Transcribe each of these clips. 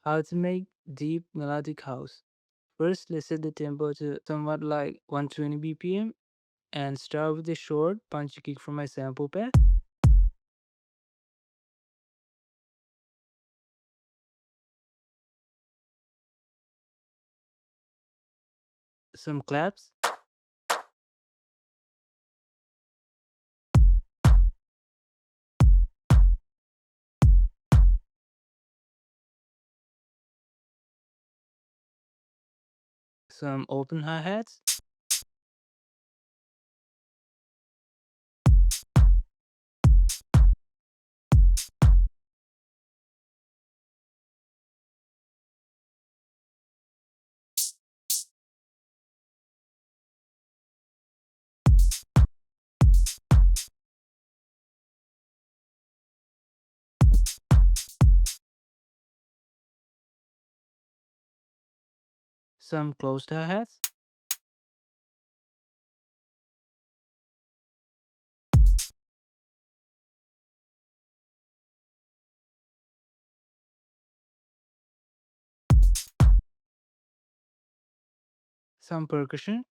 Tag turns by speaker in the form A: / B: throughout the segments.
A: How to make deep melodic house. First, let's set the tempo to somewhat like 120 BPM and start with a short punchy kick from my sample pack, some claps, some open hi-hats, some closed hi-hats, some percussion,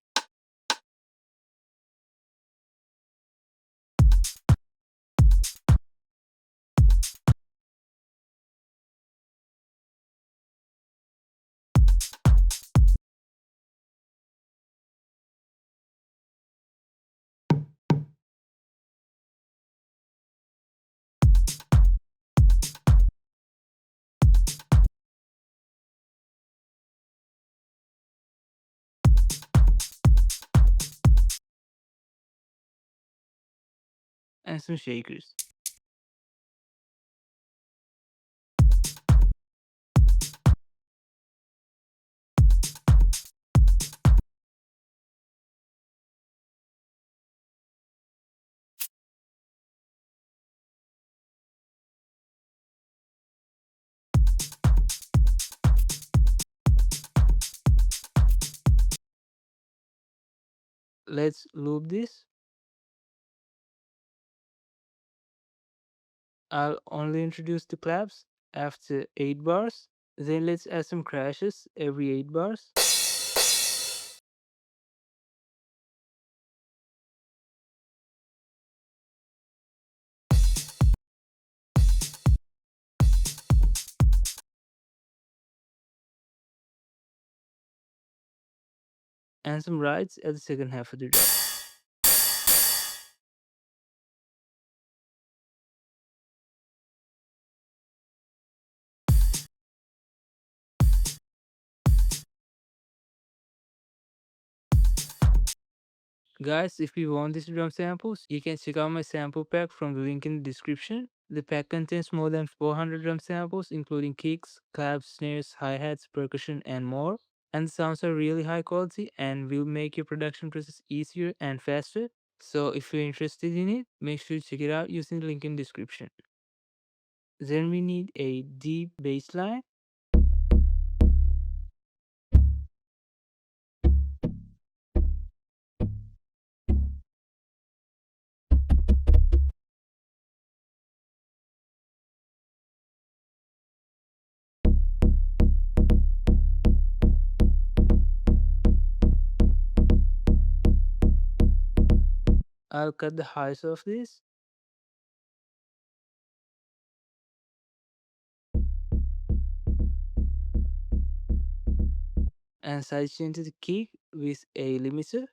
A: and some shakers. Let's loop this. I'll only introduce the claps after 8 bars. Then let's add some crashes every 8 bars. And some rides at the second half of the drop. Guys, if you want these drum samples, you can check out my sample pack from the link in the description. The pack contains more than 400 drum samples, including kicks, claps, snares, hi-hats, percussion, and more. And the sounds are really high quality and will make your production process easier and faster. So if you're interested in it, make sure to check it out using the link in the description. Then we need a deep bass line. I'll cut the highs of this and sidechain to the kick with a limiter.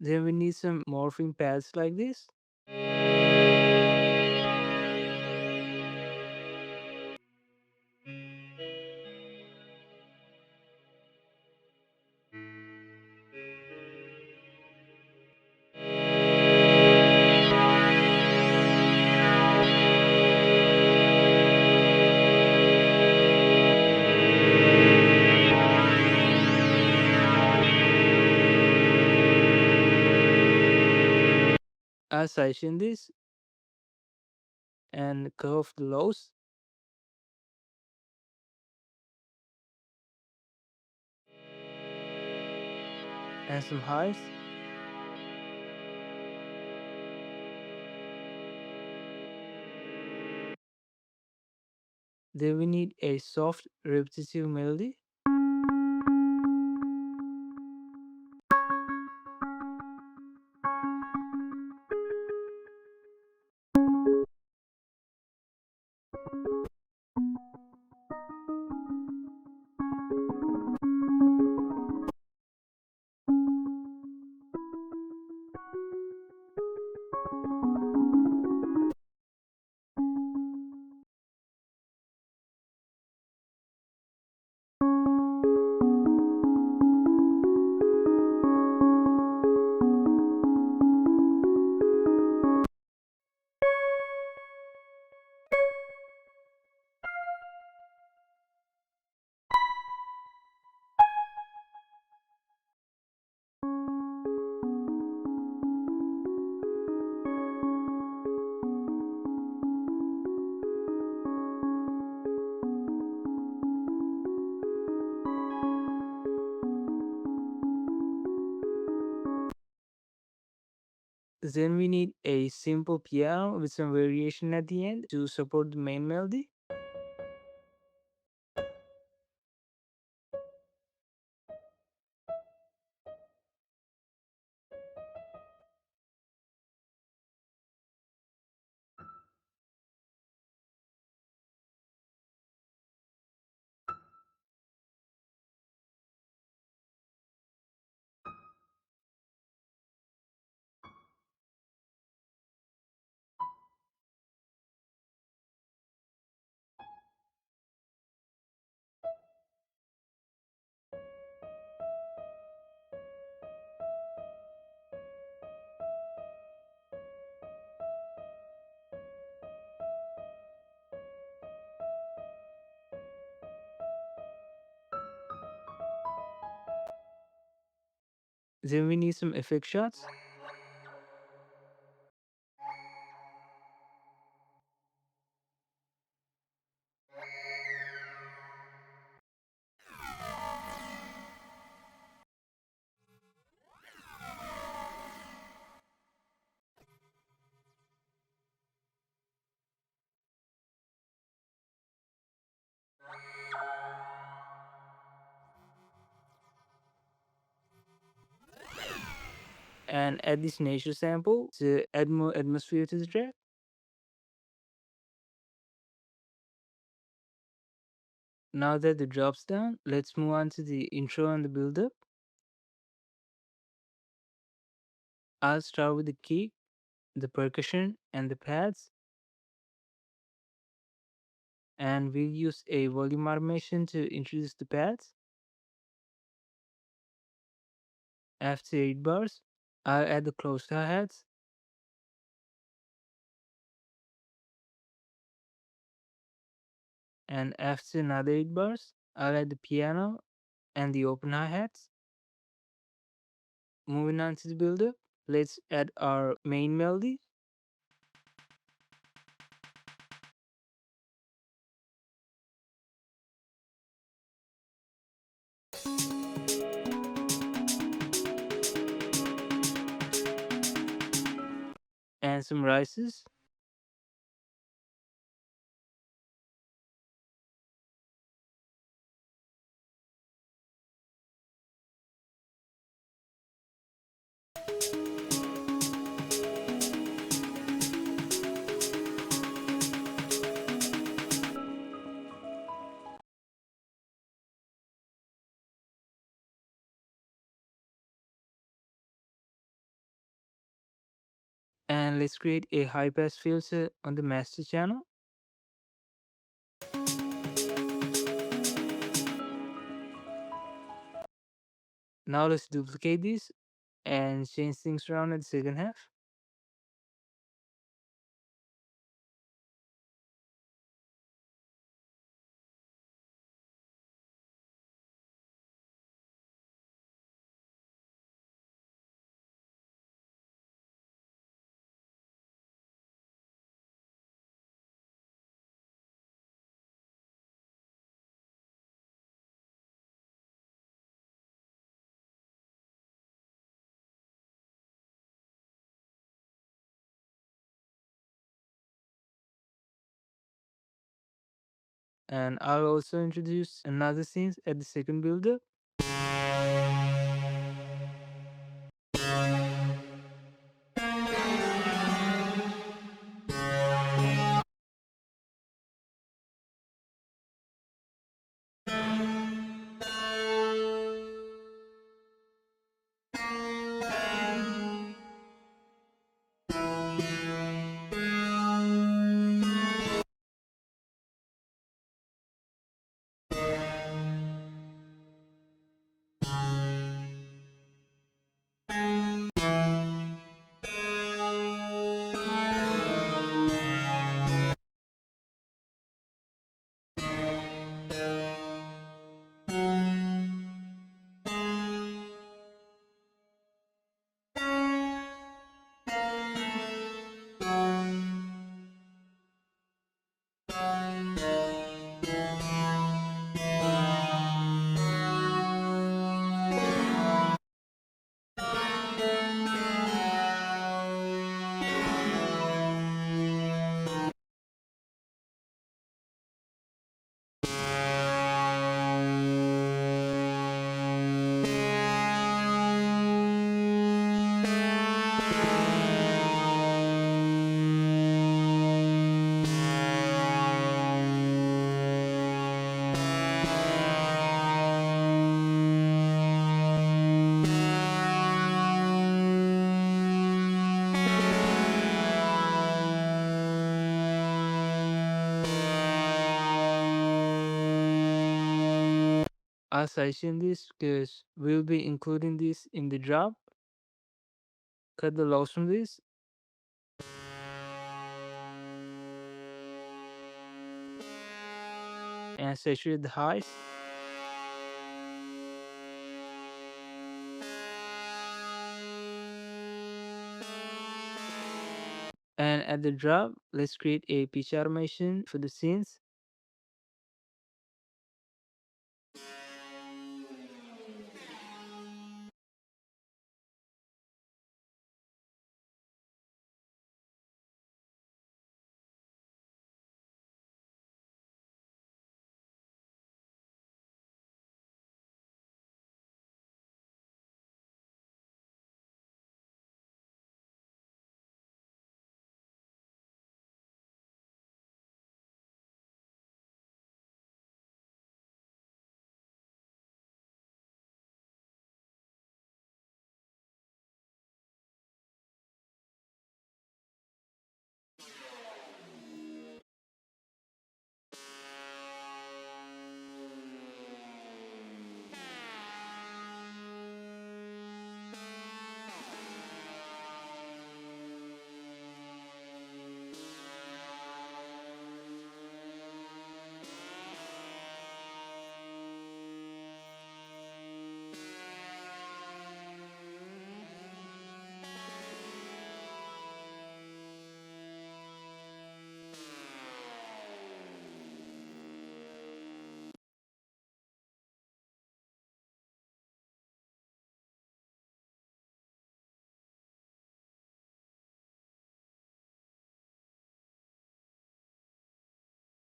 A: Then we need some morphing pads like this. I'll sidechain this and cut off the lows and some highs. Then we need a soft repetitive melody. Then we need a simple piano with some variation at the end to support the main melody. Then we need some effect shots. And add this nature sample to add more atmosphere to the track. Now that the drop's down, let's move on to the intro and the build-up. I'll start with the kick, the percussion, and the pads. And we'll use a volume automation to introduce the pads. After 8 bars, I'll add the closed hi-hats. And after another 8 bars, I'll add the piano and the open hi-hats. Moving on to the build-up, let's add our main melody. And some rises. And let's create a high-pass filter on the master channel. Now let's duplicate this and change things around at the second half. And I'll also introduce another scenes at the second builder. I'll section this because we'll be including this in the drop. Cut the lows from this. And saturate the highs. And at the drop, let's create a pitch automation for the scenes.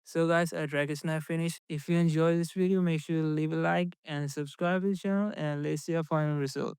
A: So guys, our track is now finished. If you enjoyed this video, make sure to leave a like and subscribe to the channel, and let's see our final result.